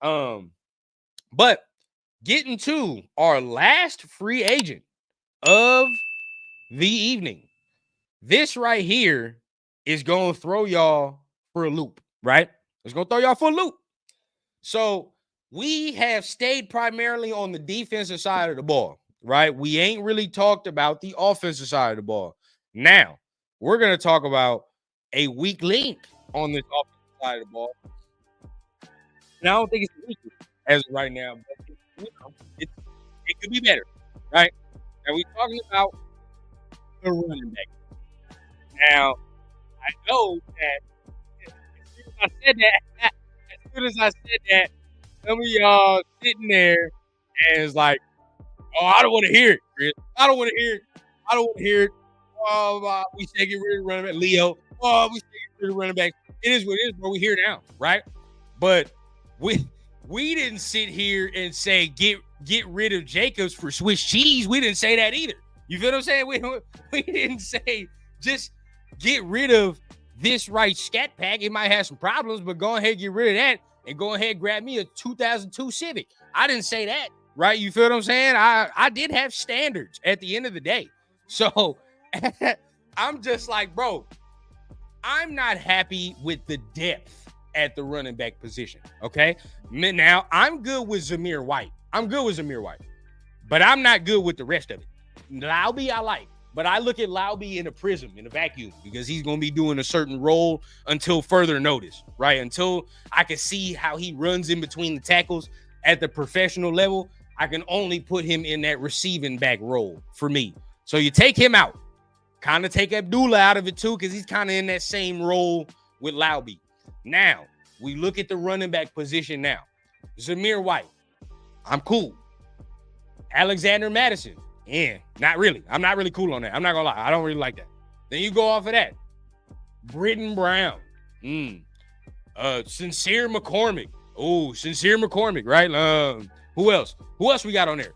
But getting to our last free agent of the evening. This right here is going to throw y'all for a loop, right? It's going to throw y'all for a loop. So we have stayed primarily on the defensive side of the ball, right? We ain't really talked about the offensive side of the ball. Now, we're going to talk about a weak link on this offensive side of the ball. And I don't think it's weak as of right now, but it could be better, right? And we're talking about the running back. Now, I know that as soon as I said that, some of y'all sitting there and it's like, oh, I don't want to hear it, Chris. I don't want to hear it. I don't want to hear it. Oh, we say get rid of running back. Leo. Oh, we say get rid of running back. It is what it is, bro. We're here now, right? But we didn't sit here and say get rid of Jacobs for Swiss cheese. We didn't say that either. You feel what I'm saying? We didn't say just get rid of this right scat pack. It might have some problems, but go ahead and get rid of that and go ahead and grab me a 2002 Civic. I didn't say that, right? You feel what I'm saying? I did have standards at the end of the day. So I'm just like, bro, I'm not happy with the depth at the running back position, okay? Now, I'm good with Zamir White. But I'm not good with the rest of it. Laube, I like. But I look at Laube in a prism, in a vacuum, because he's going to be doing a certain role until further notice, right? Until I can see how he runs in between the tackles at the professional level, I can only put him in that receiving back role for me. So you take him out, kind of take Abdullah out of it too, because he's kind of in that same role with Laube. Now, we look at the running back position now. Zamir White, I'm cool. Alexander Madison, yeah, not really. I'm not really cool on that. I'm not going to lie. I don't really like that. Then you go off of that. Britton Brown. Sincere McCormick. Oh, Sincere McCormick, right? Who else? Who else we got on there?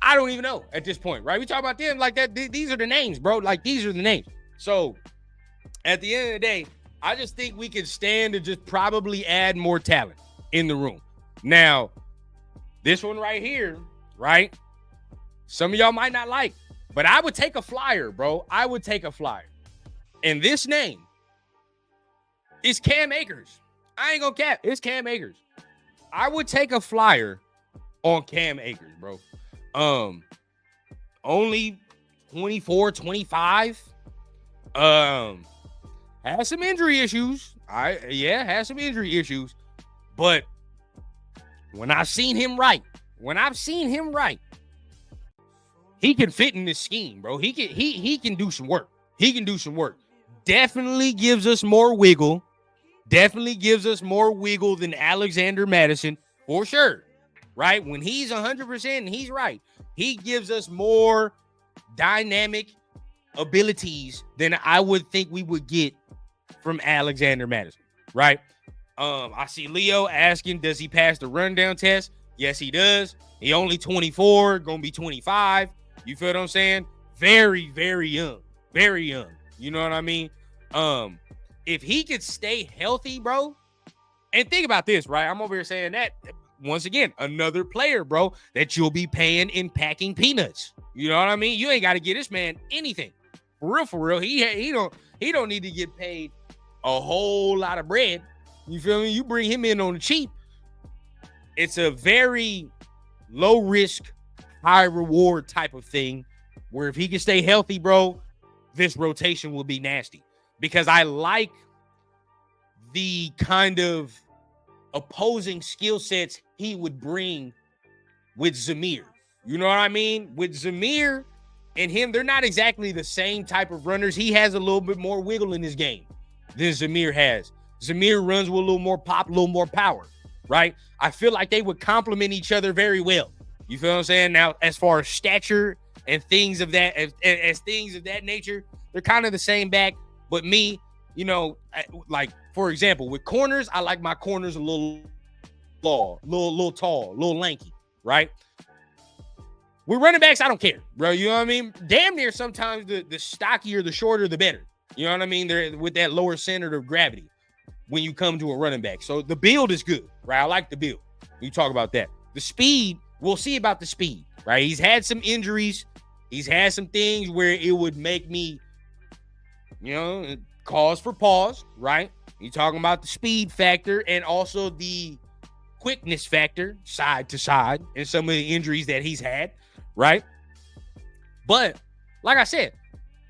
I don't even know at this point, right? We talk about them like that. These are the names, bro. Like, these are the names. So, at the end of the day, I just think we can stand to just probably add more talent in the room. Now, this one right here, right? Some of y'all might not like, but I would take a flyer, bro. I would take a flyer. And this name is Cam Akers. I ain't gonna cap. It's Cam Akers. I would take a flyer on Cam Akers, bro. Only 24, 25. Has some injury issues. Has some injury issues. But when I've seen him right, he can fit in this scheme, bro. He can do some work. Definitely gives us more wiggle. Than Alexander Madison, for sure. Right? When he's 100% and he's right, he gives us more dynamic abilities than I would think we would get from Alexander Madison. Right? I see Leo asking, does he pass the rundown test? Yes, he does. He only 24, gonna be 25. You feel what I'm saying? Very, very young. Very young. You know what I mean? If he could stay healthy, bro, and think about this, right? I'm over here saying that, once again, another player, bro, that you'll be paying in packing peanuts. You know what I mean? You ain't got to get this man anything. For real. He don't need to get paid a whole lot of bread. You feel me? You bring him in on the cheap. It's a very low risk, high reward type of thing where if he can stay healthy, bro, this rotation will be nasty. Because I like the kind of opposing skill sets he would bring with Zamir. You know what I mean? With Zamir and him, they're not exactly the same type of runners. He has a little bit more wiggle in his game than Zamir has. Zamir runs with a little more pop, a little more power, right? I feel like they would complement each other very well. You feel what I'm saying? Now, as far as stature and things of that, as things of that nature, they're kind of the same back. But me, you know, like, for example, with corners, I like my corners a little tall, a little lanky, right? With running backs, I don't care, bro. You know what I mean? Damn near sometimes the stockier, the shorter, the better. You know what I mean? They're with that lower center of gravity. when you come to a running back. So the build is good, right? I like the build. You talk about that. The speed, we'll see about the speed, right? He's had some injuries. He's had some things where it would make me, cause for pause, right? You're talking about the speed factor and also the quickness factor side to side and some of the injuries that he's had, right? But like I said,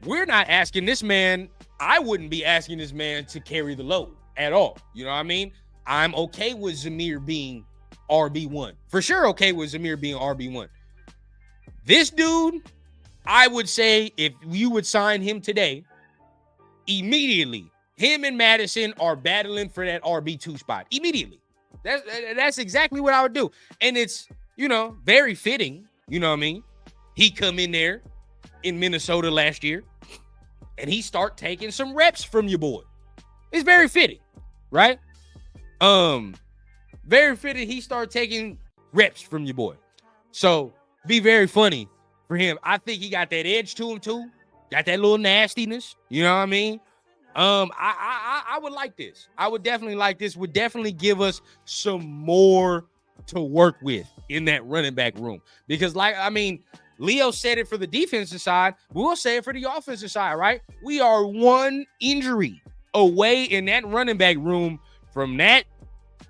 we're not asking this man. I wouldn't be asking this man to carry the load at all. You know what I mean? I'm okay with Zamir being RB1. For sure okay with Zamir being RB1. This dude, I would say if you would sign him today, immediately, him and Madison are battling for that RB2 spot. Immediately. That's exactly what I would do. And it's, very fitting. You know what I mean? He come in there in Minnesota last year and he start taking some reps from your boy. It's very fitting, right? Very fitting. He start taking reps from your boy. So be very funny for him. I think he got that edge to him too. Got that little nastiness. You know what I mean? I would like this. I would definitely like this. Would definitely give us some more to work with in that running back room. Because Leo said it for the defensive side. We'll say it for the offensive side, right? We are one injury away in that running back room from that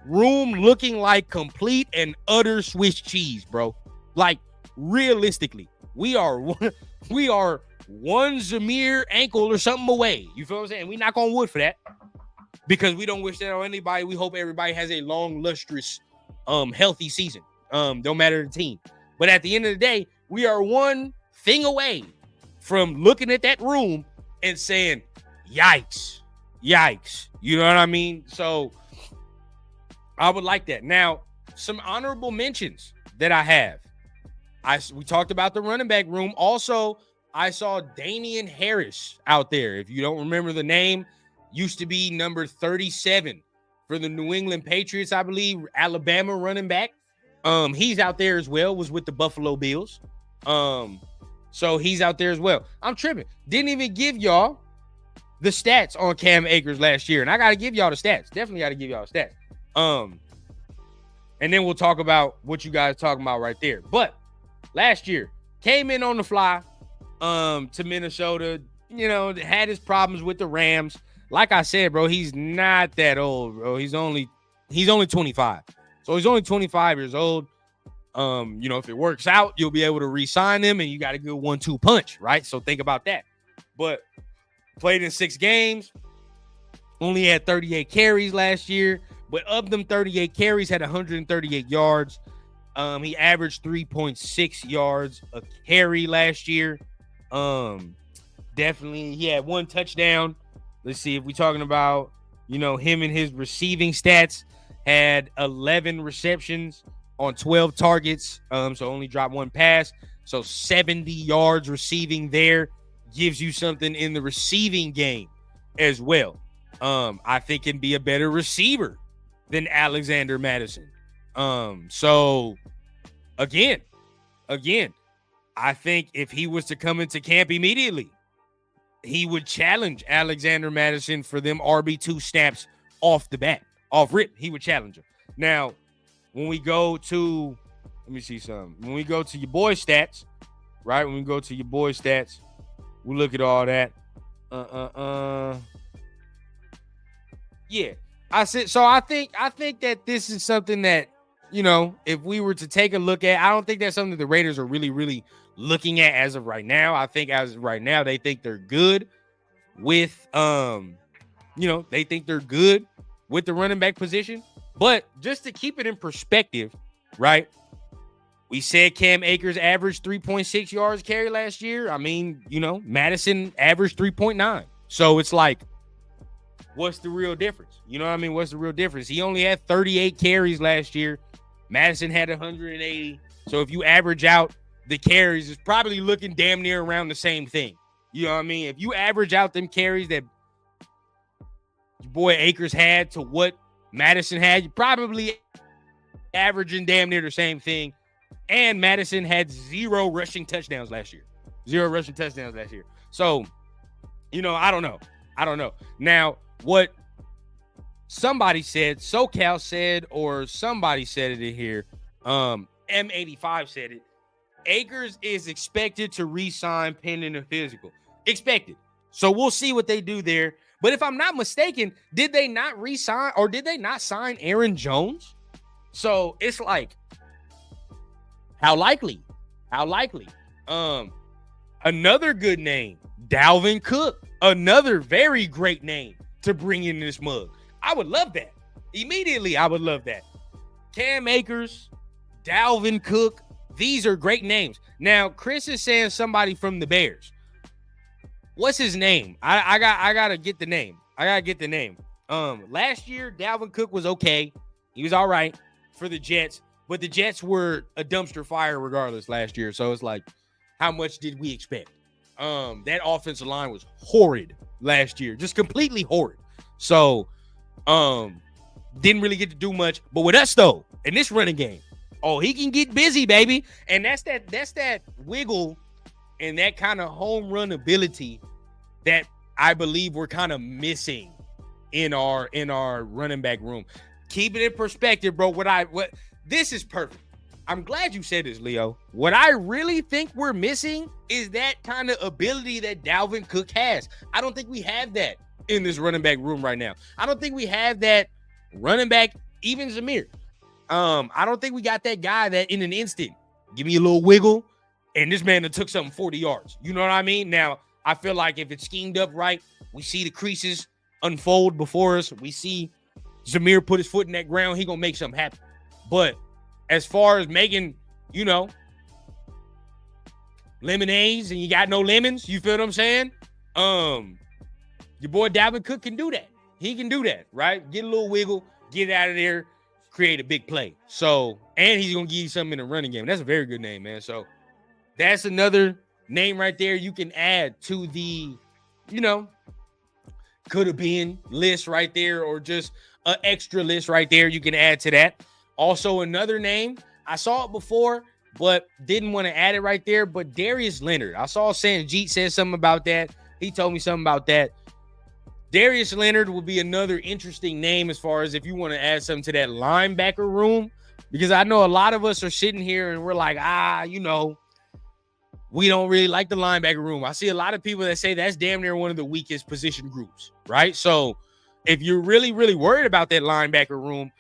room looking like complete and utter Swiss cheese, bro. Like, realistically, we are one Zamir ankle or something away. You feel what I'm saying? We knock on wood for that because we don't wish that on anybody. We hope everybody has a long, lustrous, healthy season. Don't matter the team. But at the end of the day, we are one thing away from looking at that room and saying, yikes. You know what I mean? So I would like that. Now, some honorable mentions that I have. We talked about the running back room. Also, I saw Damian Harris out there. If you don't remember the name, used to be number 37 for the New England Patriots, I believe, Alabama running back. He's out there as well, was with the Buffalo Bills. So he's out there as well. I'm tripping. Didn't even give y'all the stats on Cam Akers last year. And I got to give y'all the stats. Definitely got to give y'all the stats. And then we'll talk about what you guys talking about right there. But last year, came in on the fly to Minnesota, had his problems with the Rams. Like I said, bro, he's not that old, bro. He's only 25. So he's only 25 years old. If it works out, you'll be able to re-sign him and you got a good 1-2 punch, right? So think about that. But played in 6 games, only had 38 carries last year, but of them 38 carries had 138 yards. He averaged 3.6 yards a carry last year. Definitely he had 1 touchdown. Let's see if we're talking about, him and his receiving stats. Had 11 receptions on 12 targets. So only dropped 1 pass. So 70 yards receiving there gives you something in the receiving game as well. I think can be a better receiver than Alexander Madison. So again, I think if he was to come into camp immediately, he would challenge Alexander Madison for them RB2 snaps off the bat. Off rip, he would challenge him. Now, when we go to, let me see something. When we go to your boy stats, right? When we go to your boy stats, we look at all that. Yeah. I think that this is something that, if we were to take a look at, I don't think that's something that the Raiders are really, really looking at as of right now. I think as of right now, they think they're good with, they think they're good with the running back position. But just to keep it in perspective, right? We said Cam Akers averaged 3.6 yards carry last year. Madison averaged 3.9. So it's like, what's the real difference? You know what I mean? What's the real difference? He only had 38 carries last year. Madison had 180. So if you average out the carries, it's probably looking damn near around the same thing. You know what I mean? If you average out them carries that your boy Akers had to what Madison had, you're probably averaging damn near the same thing. And Madison had 0 rushing touchdowns last year. 0 rushing touchdowns last year. So, I don't know. Now, what somebody said, SoCal said, or somebody said it in here. M85 said it. Akers is expected to re-sign pending a physical. Expected. So we'll see what they do there. But if I'm not mistaken, did they not re-sign or did they not sign Aaron Jones? So it's like, how likely? How likely? Another good name, Dalvin Cook. Another very great name to bring in this mug. I would love that. Immediately, I would love that. Cam Akers, Dalvin Cook. These are great names. Now, Chris is saying somebody from the Bears. What's his name? I gotta get the name. Last year, Dalvin Cook was okay. He was all right for the Jets, but the Jets were a dumpster fire regardless last year. So it's like, how much did we expect? That offensive line was horrid last year, just completely horrid. So, didn't really get to do much. But with us though, in this running game, oh, he can get busy, baby. And that's that wiggle and that kind of home run ability that I believe we're kind of missing in our running back room. Keep it in perspective, bro. This is perfect. I'm glad you said this, Leo. What I really think we're missing is that kind of ability that Dalvin Cook has. I don't think we have that in this running back room right now. I don't think we have that running back, even Zamir. I don't think we got that guy that in an instant, give me a little wiggle, and this man that took something 40 yards. You know what I mean? Now, I feel like if it's schemed up right, we see the creases unfold before us. We see Zamir put his foot in that ground. He going to make something happen. But as far as making, lemonades and you got no lemons, you feel what I'm saying? Your boy Dalvin Cook can do that. He can do that, right? Get a little wiggle, get out of there, create a big play. So, and he's going to give you something in the running game. That's a very good name, man. So, that's another name right there you can add to the, could have been list right there, or just an extra list right there you can add to that. Also, another name, I saw it before, but didn't want to add it right there, but Darius Leonard. I saw Sanjeet said something about that. He told me something about that. Darius Leonard will be another interesting name as far as if you want to add something to that linebacker room, because I know a lot of us are sitting here and we're like, we don't really like the linebacker room. I see a lot of people that say that's damn near one of the weakest position groups, right? So if you're really, really worried about that linebacker room,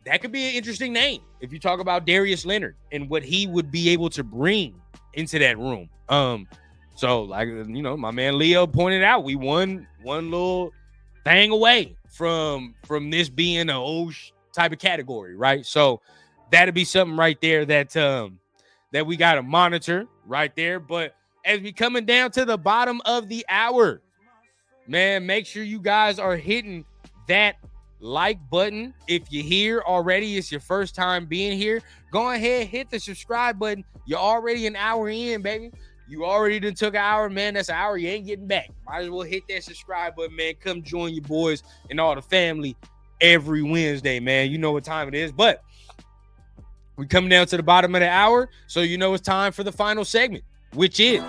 that could be an interesting name if you talk about Darius Leonard and what he would be able to bring into that room. So like, my man Leo pointed out, we won one little thing away from this being an old type of category, right? So that'd be something right there that we got to monitor right there. But as we coming down to the bottom of the hour, man, make sure you guys are hitting that like button. If you're here already, it's your first time being here, go ahead, hit the subscribe button. You're already an hour in, baby. You already done took an hour, man. That's an hour you ain't getting back. Might as well hit that subscribe button, man. Come join your boys and all the family every Wednesday, man. You know what time it is. But we coming down to the bottom of the hour, so you know it's time for the final segment, which is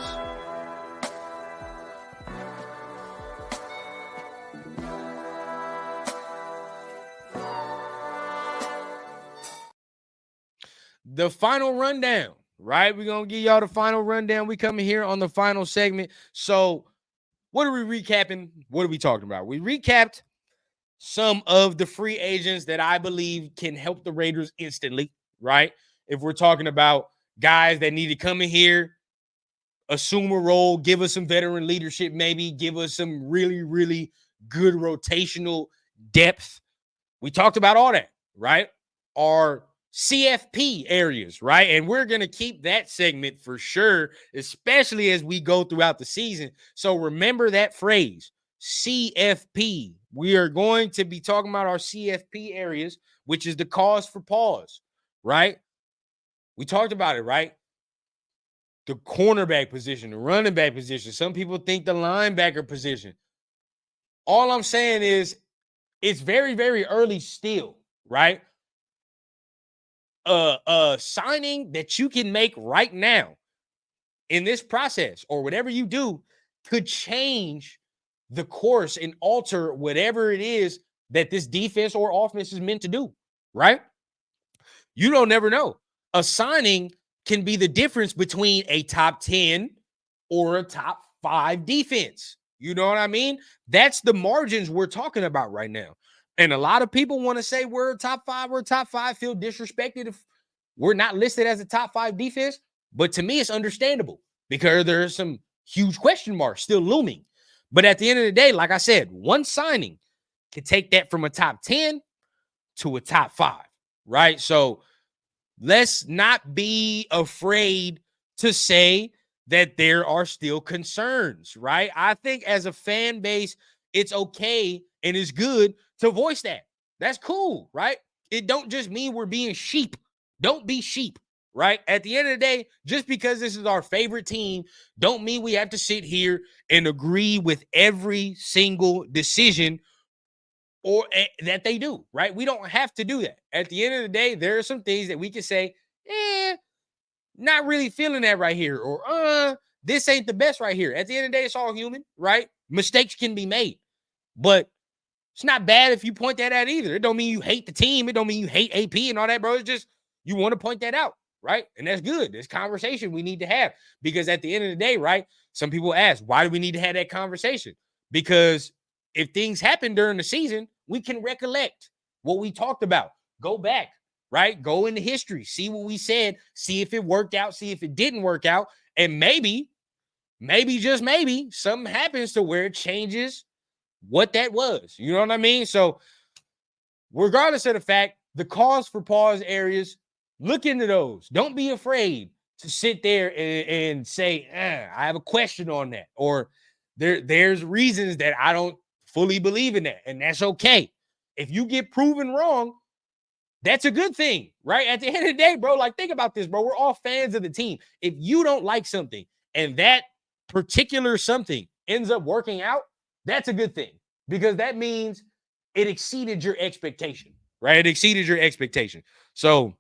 the final rundown, right? We're going to give y'all the final rundown. We coming here on the final segment. So what are we recapping? What are we talking about? We recapped some of the free agents that I believe can help the Raiders instantly, right? If we're talking about guys that need to come in here, assume a role, give us some veteran leadership, maybe give us some really, really good rotational depth. We talked about all that, right? Our CFP areas, right? And we're going to keep that segment for sure, especially as we go throughout the season. So remember that phrase, CFP. We are going to be talking about our CFP areas, which is the cause for pause, right? We talked about it, right? The cornerback position, the running back position. Some people think the linebacker position. All I'm saying is it's very, very early still, right? Signing that you can make right now in this process or whatever you do could change the course and alter whatever it is that this defense or offense is meant to do, right? You don't never know. A signing can be the difference between a top 10 or a top 5 defense. You know what I mean? That's the margins we're talking about right now. And a lot of people want to say we're top 5, feel disrespected if we're not listed as a top 5 defense. But to me, it's understandable because there's some huge question marks still looming. But at the end of the day, like I said, one signing can take that from a top 10 to a top 5, right? So let's not be afraid to say that there are still concerns, right? I think as a fan base, it's okay and it's good to voice that. That's cool, right? It don't just mean we're being sheep. Don't be sheep, right? At the end of the day, just because this is our favorite team, don't mean we have to sit here and agree with every single decision or that they do, right? We don't have to do that. At the end of the day, there are some things that we can say, not really feeling that right here, or this ain't the best right here. At the end of the day, it's all human, right? Mistakes can be made, but it's not bad if you point that out either. It don't mean you hate the team. It don't mean you hate AP and all that, bro. It's just you want to point that out, right? And that's good. This conversation we need to have because at the end of the day, right? Some people ask, why do we need to have that conversation? Because if things happen during the season, we can recollect what we talked about. Go back, right? Go into history, see what we said, see if it worked out, see if it didn't work out. And maybe, just maybe, something happens to where it changes what that was. You know what I mean? So, regardless of the fact, the cause for pause areas, look into those. Don't be afraid to sit there and say, I have a question on that. Or there's reasons that I don't fully believe in that. And that's okay. If you get proven wrong, that's a good thing, right? At the end of the day, bro, like think about this, bro. We're all fans of the team. If you don't like something and that particular something ends up working out, that's a good thing because that means it exceeded your expectation, right? It exceeded your expectation. So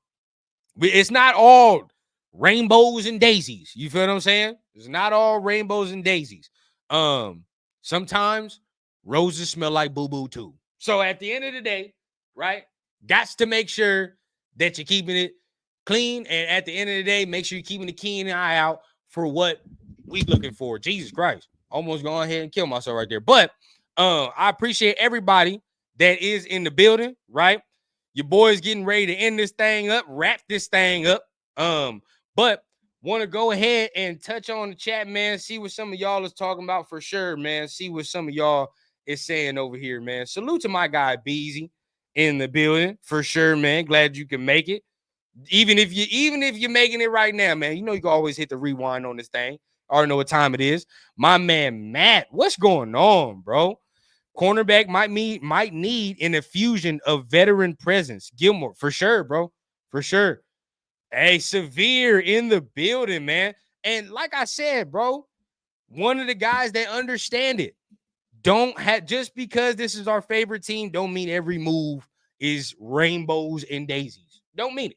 it's not all rainbows and daisies. You feel what I'm saying? It's not all rainbows and daisies. Sometimes roses smell like boo-boo too. So at the end of the day, right? Got to make sure that you're keeping it clean. And at the end of the day, make sure you're keeping a keen eye out for what we looking for. Jesus Christ. Almost going ahead and kill myself right there. But I appreciate everybody that is in the building, right? Your boy's getting ready to end this thing up, wrap this thing up. But want to go ahead and touch on the chat, man. See what some of y'all is talking about for sure, man. See what some of y'all is saying over here, man. Salute to my guy Beezy in the building for sure, man. Glad you can make it. Even if you're making it right now, man, you know you can always hit the rewind on this thing. I already know what time it is. My man Matt, what's going on, bro? Cornerback might need an infusion of veteran presence. Gilmore, for sure, bro. For sure. Hey, Severe in the building, man. And like I said, bro, one of the guys that understand it. Don't have just because this is our favorite team, don't mean every move is rainbows and daisies. Don't mean it.